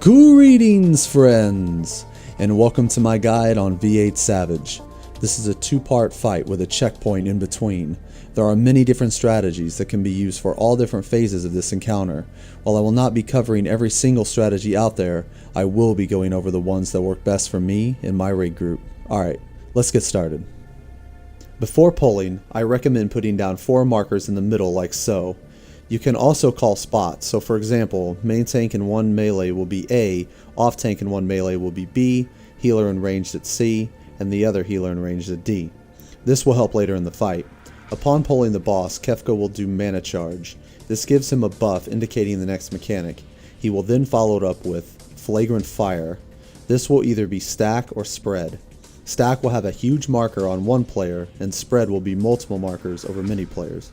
Greetings, friends, and welcome to my guide on V8 Savage. This is a two-part fight with a checkpoint in between. There are many different strategies that can be used for all different phases of this encounter. While I will not be covering every single strategy out there, I will be going over the ones that work best for me and my raid group. Alright, let's get started. Before pulling, I recommend putting down 4 markers in the middle like so. You can also call spots, so for example, main tank and 1 melee will be A, off tank and 1 melee will be B, healer and ranged at C, and the other healer and ranged at D. This will help later in the fight. Upon pulling the boss, Kefka will do mana charge. This gives him a buff indicating the next mechanic. He will then follow it up with flagrant fire. This will either be stack or spread. Stack will have a huge marker on one player, and spread will be multiple markers over many players.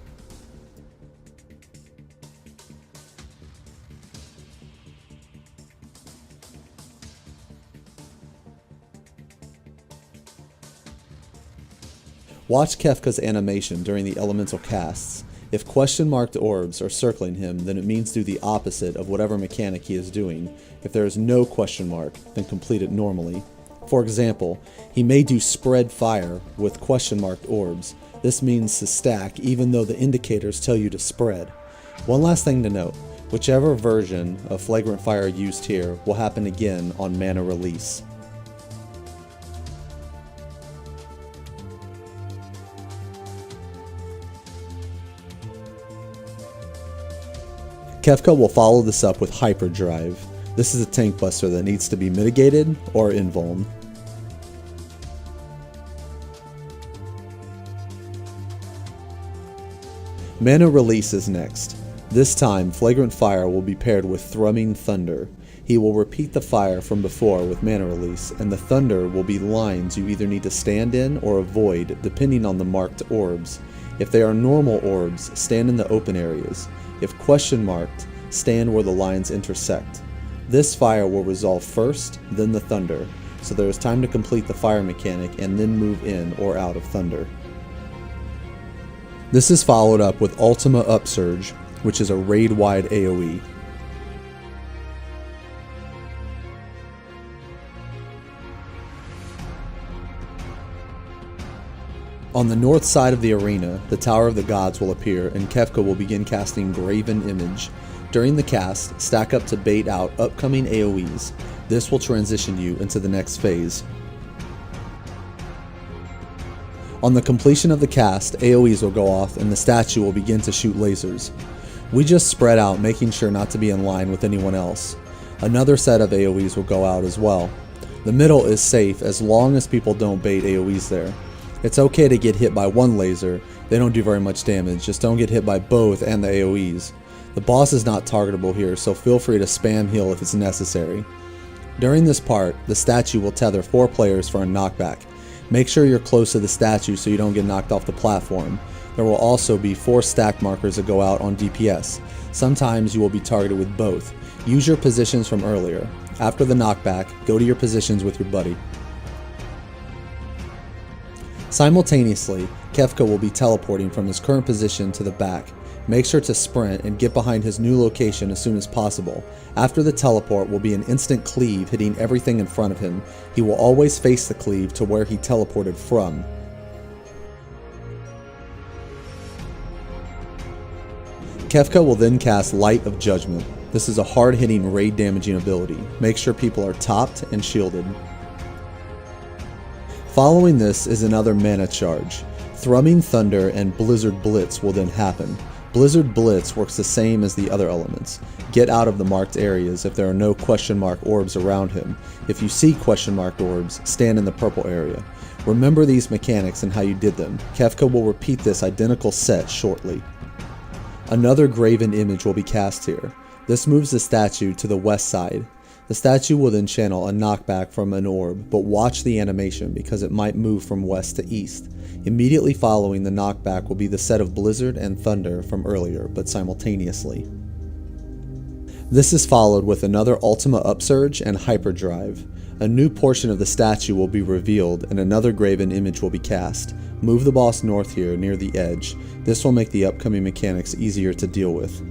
Watch Kefka's animation during the elemental casts. If question-marked orbs are circling him, then it means do the opposite of whatever mechanic he is doing. If there is no question mark, then complete it normally. For example, he may do spread fire with question-marked orbs. This means to stack even though the indicators tell you to spread. One last thing to note, whichever version of flagrant fire used here will happen again on mana release. Kefka will follow this up with hyperdrive. This is a tank buster that needs to be mitigated or invuln. Mana release is next. This time, flagrant fire will be paired with thrumming thunder. He will repeat the fire from before with mana release, and the thunder will be lines you either need to stand in or avoid depending on the marked orbs. If they are normal orbs, stand in the open areas. If question marked, stand where the lines intersect. This fire will resolve first, then the thunder, so there is time to complete the fire mechanic and then move in or out of thunder. This is followed up with Ultima Upsurge, which is a raid-wide AoE. On the north side of the arena, the Tower of the Gods will appear and Kefka will begin casting Graven Image. During the cast, stack up to bait out upcoming AoEs. This will transition you into the next phase. On the completion of the cast, AoEs will go off and the statue will begin to shoot lasers. We just spread out, making sure not to be in line with anyone else. Another set of AoEs will go out as well. The middle is safe as long as people don't bait AoEs there. It's okay to get hit by one laser, they don't do very much damage, just don't get hit by both and the AoEs. The boss is not targetable here, so feel free to spam heal if it's necessary. During this part, the statue will tether 4 players for a knockback. Make sure you're close to the statue so you don't get knocked off the platform. There will also be 4 stack markers that go out on DPS. Sometimes you will be targeted with both. Use your positions from earlier. After the knockback, go to your positions with your buddy. Simultaneously, Kefka will be teleporting from his current position to the back. Make sure to sprint and get behind his new location as soon as possible. After the teleport will be an instant cleave hitting everything in front of him. He will always face the cleave to where he teleported from. Kefka will then cast Light of Judgment. This is a hard-hitting raid damaging ability. Make sure people are topped and shielded. Following this is another mana charge. Thrumming Thunder and Blizzard Blitz will then happen. Blizzard Blitz works the same as the other elements. Get out of the marked areas if there are no question mark orbs around him. If you see question marked orbs, stand in the purple area. Remember these mechanics and how you did them. Kefka will repeat this identical set shortly. Another Graven Image will be cast here. This moves the statue to the west side. The statue will then channel a knockback from an orb, but watch the animation because it might move from west to east. Immediately following the knockback will be the set of Blizzard and Thunder from earlier, but simultaneously. This is followed with another Ultima Upsurge and Hyperdrive. A new portion of the statue will be revealed and another Graven Image will be cast. Move the boss north here near the edge. This will make the upcoming mechanics easier to deal with.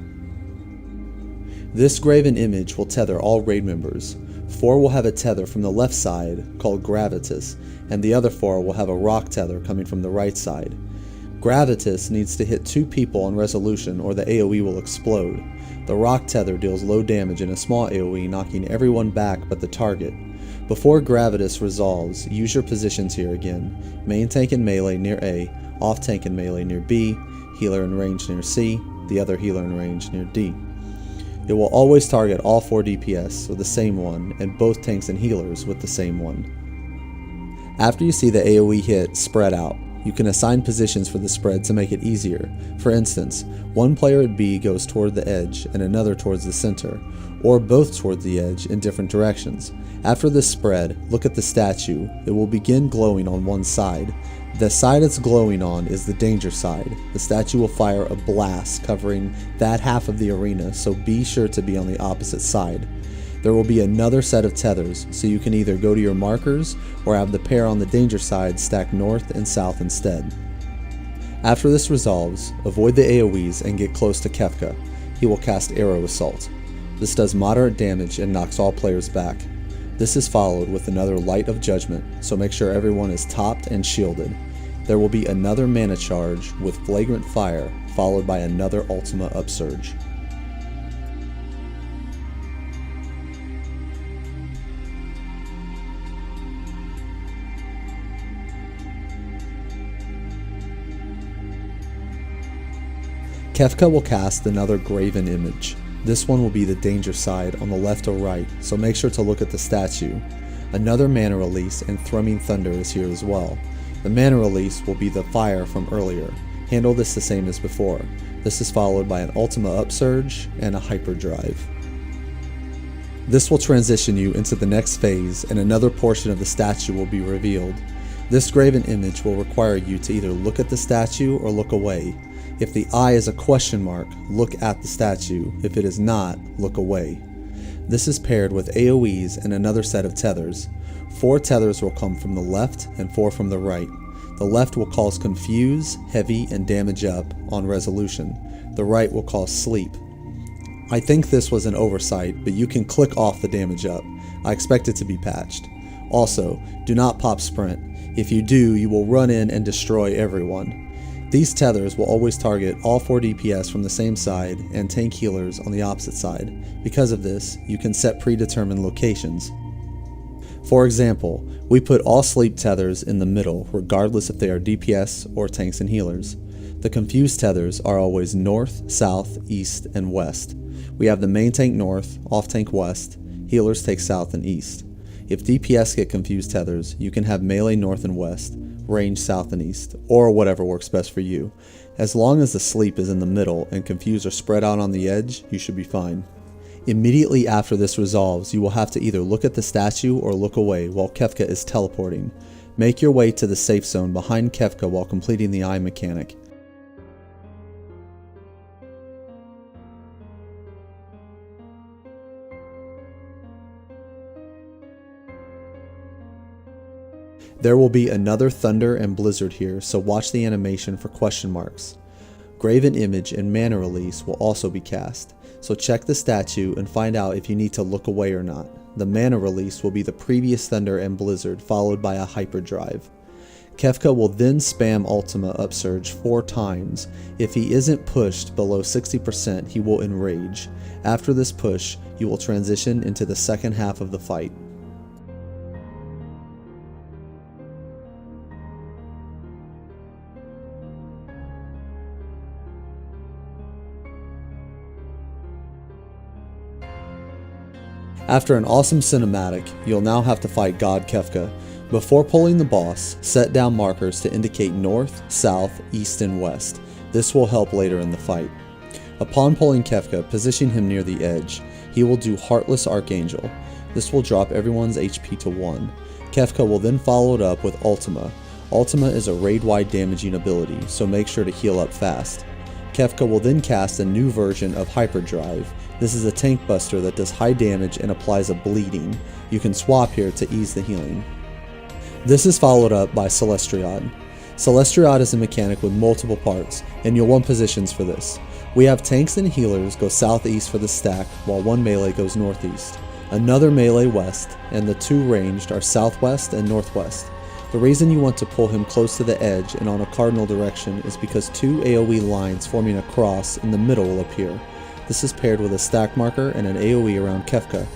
This Graven image will tether all raid members. 4 will have a tether from the left side called Gravitas, and the other 4 will have a rock tether coming from the right side. Gravitas needs to hit 2 people on resolution or the AoE will explode. The rock tether deals low damage and a small AoE, knocking everyone back but the target. Before Gravitas resolves, use your positions here again. Main tank and melee near A, off tank and melee near B, healer in range near C, the other healer in range near D. It will always target all 4 DPS with the same one, and both tanks and healers with the same one. After you see the AoE hit spread out, you can assign positions for the spread to make it easier. For instance, one player at B goes toward the edge and another towards the center, or both toward the edge in different directions. After this spread, look at the statue. It will begin glowing on one side. The side it's glowing on is the danger side. The statue will fire a blast covering that half of the arena, so be sure to be on the opposite side. There will be another set of tethers, so you can either go to your markers or have the pair on the danger side stack north and south instead. After this resolves, avoid the AoEs and get close to Kefka. He will cast Arrow Assault. This does moderate damage and knocks all players back. This is followed with another Light of Judgment, so make sure everyone is topped and shielded. There will be another mana charge with Flagrant Fire, followed by another Ultima Upsurge. Kefka will cast another Graven image. This one will be the danger side on the left or right, so make sure to look at the statue. Another mana release and Thrumming Thunder is here as well. The mana release will be the fire from earlier. Handle this the same as before. This is followed by an Ultima Upsurge and a Hyperdrive. This will transition you into the next phase and another portion of the statue will be revealed. This Graven image will require you to either look at the statue or look away. If the eye is a question mark, look at the statue. If it is not, look away. This is paired with AoEs and another set of tethers. 4 tethers will come from the left and 4 from the right. The left will cause Confuse, Heavy, and Damage Up on resolution. The right will cause Sleep. I think this was an oversight, but you can click off the Damage Up. I expect it to be patched. Also, do not pop Sprint. If you do, you will run in and destroy everyone. These tethers will always target all 4 DPS from the same side and tank healers on the opposite side. Because of this, you can set predetermined locations. For example, we put all sleep tethers in the middle regardless if they are DPS or tanks and healers. The confused tethers are always north, south, east, and west. We have the main tank north, off tank west, healers take south and east. If DPS get confused tethers, you can have melee north and west, range south and east, or whatever works best for you. As long as the sleep is in the middle and confused are spread out on the edge, you should be fine. Immediately after this resolves, you will have to either look at the statue or look away while Kefka is teleporting. Make your way to the safe zone behind Kefka while completing the eye mechanic. There will be another thunder and blizzard here, so watch the animation for question marks. Graven image and mana release will also be cast, so check the statue and find out if you need to look away or not. The mana release will be the previous thunder and blizzard followed by a hyperdrive. Kefka will then spam Ultima Upsurge 4 times. If he isn't pushed below 60%, he will enrage. After this push, you will transition into the second half of the fight. After an awesome cinematic, you'll now have to fight God Kefka. Before pulling the boss, set down markers to indicate north, south, east, and west. This will help later in the fight. Upon pulling Kefka, position him near the edge. He will do Heartless Archangel. This will drop everyone's HP to 1. Kefka will then follow it up with Ultima. Ultima is a raid-wide damaging ability, so make sure to heal up fast. Kefka will then cast a new version of Hyperdrive. This is a tank buster that does high damage and applies a bleeding. You can swap here to ease the healing. This is followed up by Celestiad. Celestiad is a mechanic with multiple parts, and you'll want positions for this. We have tanks and healers go southeast for the stack, while one melee goes northeast, another melee west, and the two ranged are southwest and northwest. The reason you want to pull him close to the edge and on a cardinal direction is because two AoE lines forming a cross in the middle will appear. This is paired with a stack marker and an AoE around Kefka.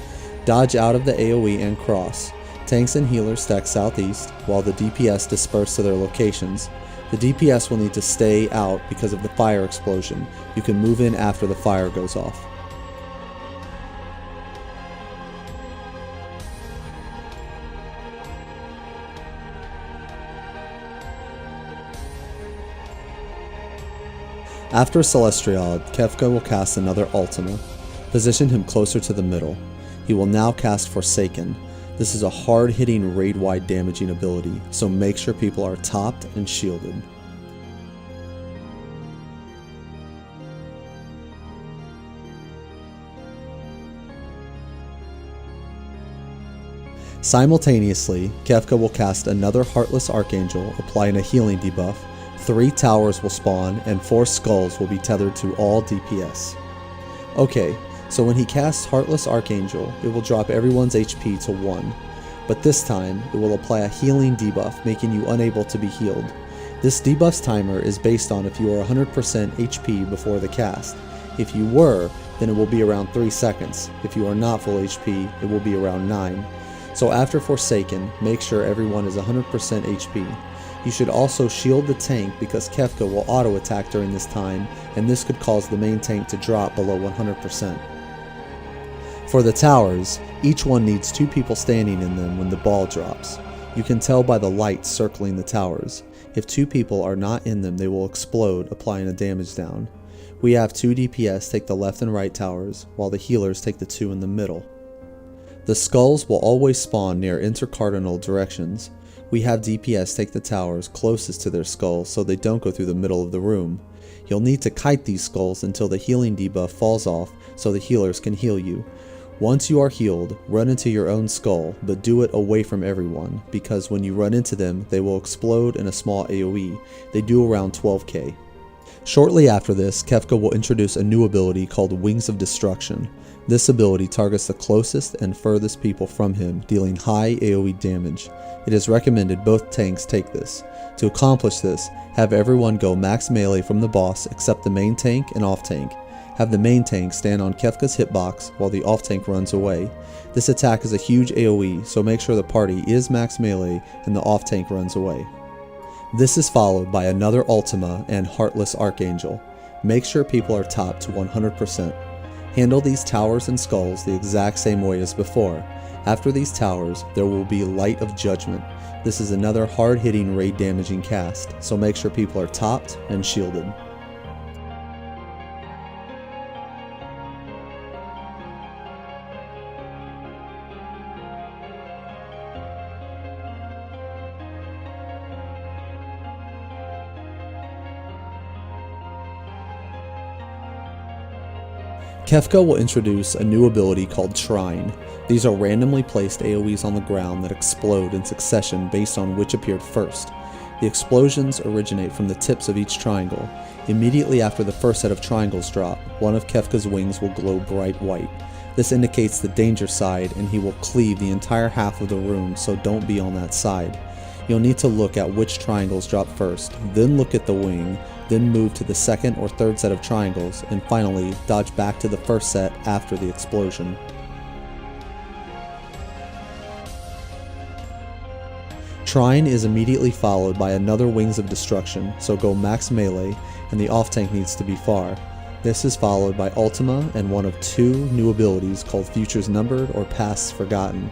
Dodge out of the AoE and cross. Tanks and healers stack southeast, while the DPS disperse to their locations. The DPS will need to stay out because of the fire explosion. You can move in after the fire goes off. After Celestiad, Kefka will cast another Ultima. Position him closer to the middle. He will now cast Forsaken. This is a hard-hitting raid-wide damaging ability, so make sure people are topped and shielded. Simultaneously, Kefka will cast another Heartless Archangel, applying a healing debuff. 3 towers will spawn, and 4 skulls will be tethered to all DPS. Okay, so when he casts Heartless Archangel, it will drop everyone's HP to 1. But this time, it will apply a healing debuff, making you unable to be healed. This debuff's timer is based on if you are 100% HP before the cast. If you were, then it will be around 3 seconds. If you are not full HP, it will be around 9. So after Forsaken, make sure everyone is 100% HP. You should also shield the tank because Kefka will auto-attack during this time, and this could cause the main tank to drop below 100%. For the towers, each one needs 2 people standing in them when the ball drops. You can tell by the lights circling the towers. If 2 people are not in them, they will explode, applying a damage down. We have 2 DPS take the left and right towers, while the healers take the 2 in the middle. The skulls will always spawn near intercardinal directions. We have DPS take the towers closest to their skulls so they don't go through the middle of the room. You'll need to kite these skulls until the healing debuff falls off so the healers can heal you. Once you are healed, run into your own skull, but do it away from everyone, because when you run into them, they will explode in a small AoE. They do around 12k. Shortly after this, Kefka will introduce a new ability called Wings of Destruction. This ability targets the closest and furthest people from him, dealing high AoE damage. It is recommended both tanks take this. To accomplish this, have everyone go max melee from the boss except the main tank and off tank. Have the main tank stand on Kefka's hitbox while the off tank runs away. This attack is a huge AoE, so make sure the party is max melee and the off tank runs away. This is followed by another Ultima and Heartless Archangel. Make sure people are topped to 100%. Handle these towers and skulls the exact same way as before. After these towers, there will be Light of Judgment. This is another hard-hitting raid damaging cast, so make sure people are topped and shielded. Kefka will introduce a new ability called Trine. These are randomly placed AoEs on the ground that explode in succession based on which appeared first. The explosions originate from the tips of each triangle. Immediately after the first set of triangles drop, one of Kefka's wings will glow bright white. This indicates the danger side, and he will cleave the entire half of the room, so don't be on that side. You'll need to look at which triangles drop first, then look at the wing, then move to the second or third set of triangles, and finally dodge back to the first set after the explosion. Trine is immediately followed by another Wings of Destruction, so go max melee, and the off tank needs to be far. This is followed by Ultima and one of 2 new abilities called Futures Numbered or Pasts Forgotten.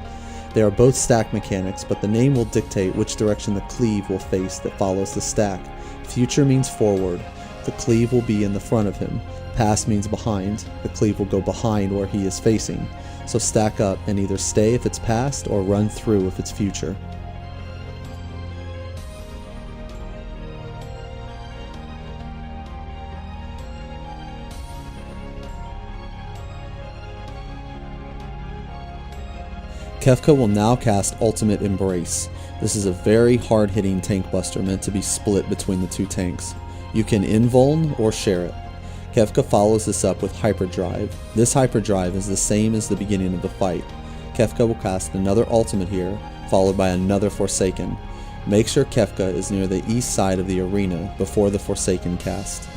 They are both stack mechanics, but the name will dictate which direction the cleave will face that follows the stack. Future means forward. The cleave will be in the front of him. Past means behind. The cleave will go behind where he is facing. So stack up and either stay if it's past or run through if it's future. Kefka will now cast Ultimate Embrace. This is a very hard-hitting tank buster meant to be split between the 2 tanks. You can invuln or share it. Kefka follows this up with hyperdrive. This hyperdrive is the same as the beginning of the fight. Kefka will cast another ultimate here, followed by another Forsaken. Make sure Kefka is near the east side of the arena before the Forsaken cast.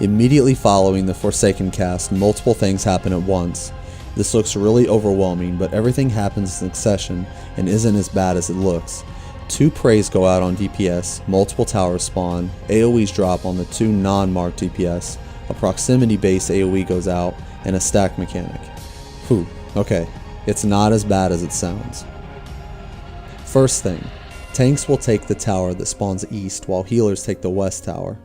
Immediately following the Forsaken cast, multiple things happen at once. This looks really overwhelming, but everything happens in succession and isn't as bad as it looks. 2 prays go out on DPS, multiple towers spawn, AoEs drop on the 2 non-marked DPS, a proximity-based AoE goes out, and a stack mechanic. Whew, okay, it's not as bad as it sounds. First thing, tanks will take the tower that spawns east while healers take the west tower.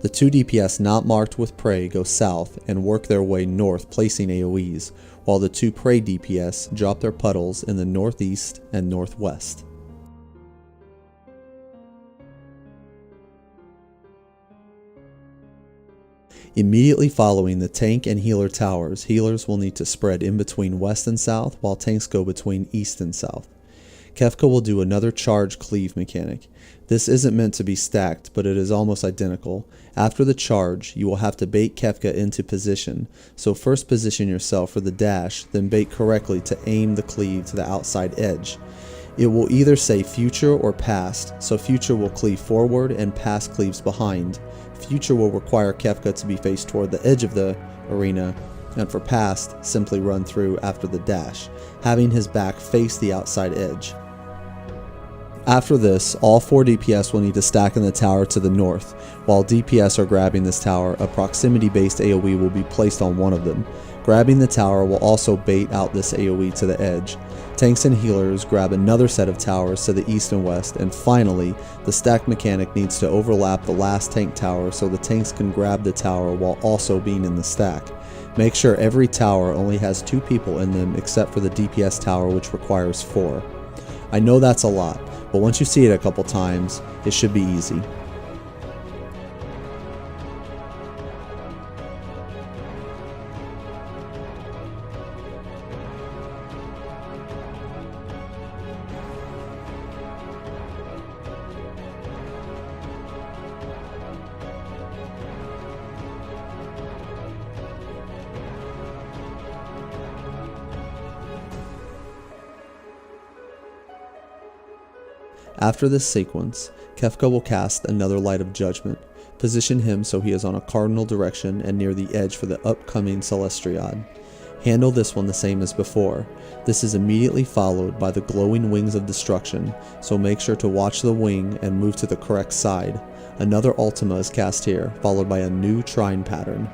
The 2 DPS not marked with prey go south and work their way north placing AoEs, while the 2 prey DPS drop their puddles in the northeast and northwest. Immediately following the tank and healer towers, healers will need to spread in between west and south while tanks go between east and south. Kefka will do another charge cleave mechanic. This isn't meant to be stacked, but it is almost identical. After the charge, you will have to bait Kefka into position, so first position yourself for the dash, then bait correctly to aim the cleave to the outside edge. It will either say future or past, so future will cleave forward and past cleaves behind. Future will require Kefka to be faced toward the edge of the arena, and for past, simply run through after the dash, having his back face the outside edge. After this, all 4 DPS will need to stack in the tower to the north. While DPS are grabbing this tower, a proximity-based AoE will be placed on one of them. Grabbing the tower will also bait out this AoE to the edge. Tanks and healers grab another set of towers to the east and west, and finally, the stack mechanic needs to overlap the last tank tower so the tanks can grab the tower while also being in the stack. Make sure every tower only has 2 people in them except for the DPS tower, which requires 4. I know that's a lot, but once you see it a couple times, it should be easy. After this sequence, Kefka will cast another Light of Judgment. Position him so he is on a cardinal direction and near the edge for the upcoming Celestiad. Handle this one the same as before. This is immediately followed by the glowing wings of destruction, so make sure to watch the wing and move to the correct side. Another Ultima is cast here, followed by a new Trine pattern.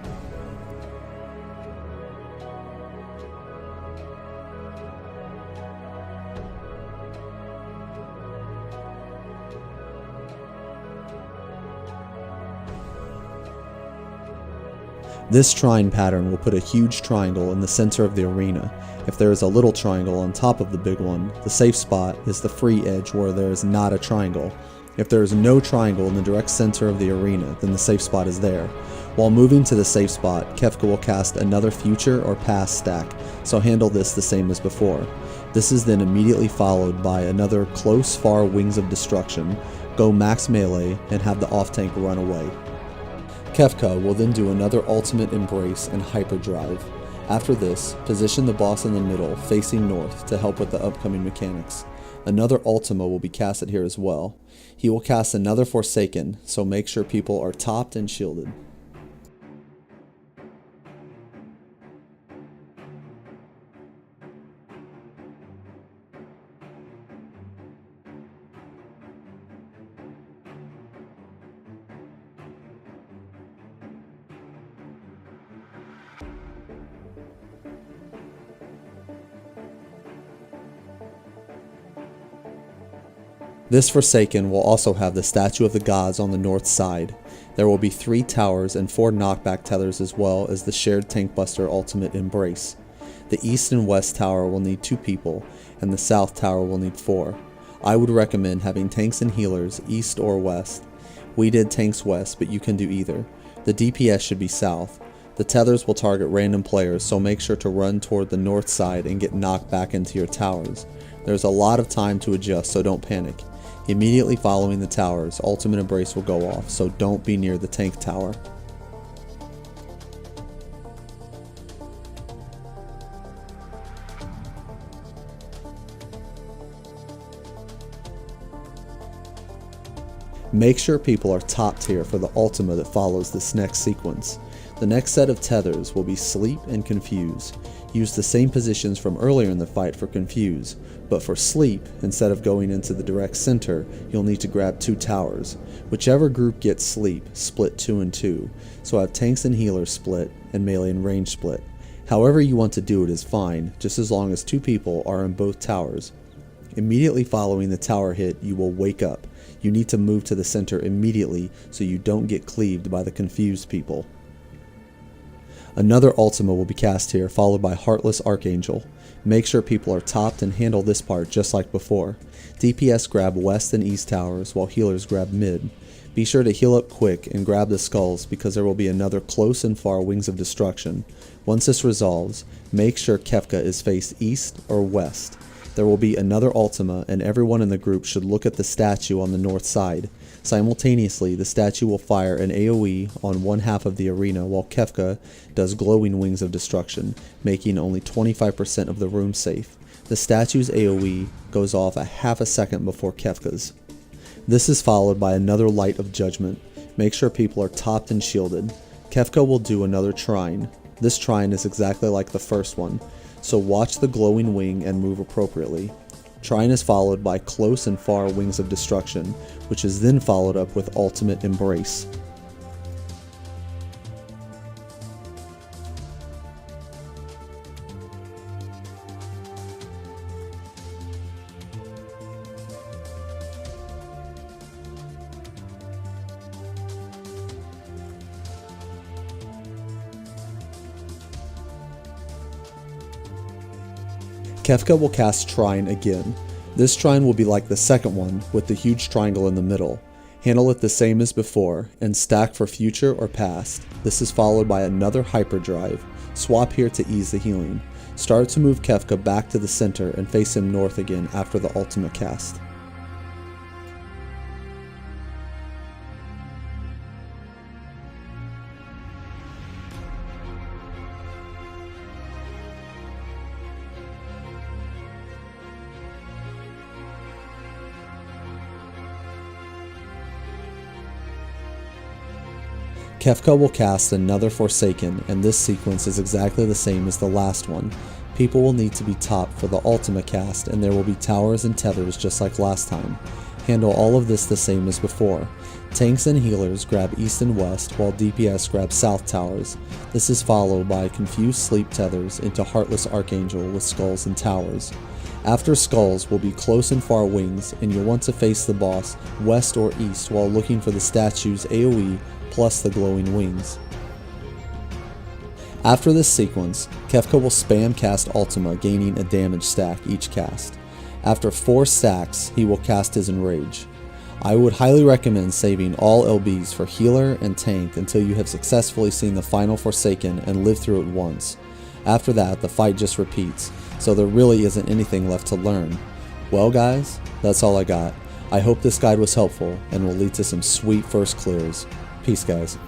This Trine pattern will put a huge triangle in the center of the arena. If there is a little triangle on top of the big one, the safe spot is the free edge where there is not a triangle. If there is no triangle in the direct center of the arena, then the safe spot is there. While moving to the safe spot, Kefka will cast another future or past stack, so handle this the same as before. This is then immediately followed by another close far wings of destruction, go max melee, and have the off tank run away. Kefka will then do another ultimate embrace and hyperdrive. After this, position the boss in the middle, facing north, to help with the upcoming mechanics. Another Ultima will be casted here as well. He will cast another Forsaken, so make sure people are topped and shielded. This Forsaken will also have the Statue of the Gods on the north side. There will be 3 towers and 4 knockback tethers as well as the shared tank buster ultimate embrace. The east and west tower will need 2 people and the south tower will need 4. I would recommend having tanks and healers east or west. We did tanks west, but you can do either. The DPS should be south. The tethers will target random players, so make sure to run toward the north side and get knocked back into your towers. There's a lot of time to adjust, so don't panic. Immediately following the towers, ultimate embrace will go off, so don't be near the tank tower. Make sure people are top tier for the ultima that follows this next sequence. The next set of tethers will be Sleep and Confuse. Use the same positions from earlier in the fight for Confuse, but for Sleep, instead of going into the direct center, you'll need to grab 2 towers. Whichever group gets Sleep, split 2 and 2, so have tanks and healers split, and melee and range split. However you want to do it is fine, just as long as 2 people are in both towers. Immediately following the tower hit, you will wake up. You need to move to the center immediately so you don't get cleaved by the confused people. Another ultima will be cast here, followed by Heartless Archangel. Make sure people are topped and handle this part just like before. DPS grab west and east towers, while healers grab mid. Be sure to heal up quick and grab the skulls because there will be another close and far Wings of Destruction. Once this resolves, make sure Kefka is faced east or west. There will be another ultima, and everyone in the group should look at the statue on the north side. Simultaneously, the statue will fire an AoE on one half of the arena, while Kefka does glowing Wings of Destruction, making only 25% of the room safe. The statue's AoE goes off a half a second before Kefka's. This is followed by another Light of Judgment. Make sure people are topped and shielded. Kefka will do another Trine. This Trine is exactly like the first one, so watch the glowing wing and move appropriately. Trine is followed by close and far Wings of Destruction, which is then followed up with Ultimate Embrace. Kefka will cast Trine again. This Trine will be like the second one, with the huge triangle in the middle. Handle it the same as before, and stack for future or past. This is followed by another Hyperdrive. Swap here to ease the healing. Start to move Kefka back to the center and face him north again after the ultimate cast. Kefka will cast another Forsaken, and this sequence is exactly the same as the last one. People will need to be topped for the ultimate cast, and there will be towers and tethers just like last time. Handle all of this the same as before. Tanks and healers grab east and west, while DPS grab south towers. This is followed by confused sleep tethers into Heartless Archangel with skulls and towers. After skulls will be close and far wings, and you'll want to face the boss west or east while looking for the statue's AoE plus the glowing wings. After this sequence, Kefka will spam cast Ultima, gaining a damage stack each cast. After 4 stacks, he will cast his Enrage. I would highly recommend saving all LBs for healer and tank until you have successfully seen the final Forsaken and lived through it once. After that, the fight just repeats, so there really isn't anything left to learn. Well guys, that's all I got. I hope this guide was helpful and will lead to some sweet first clears. Peace guys.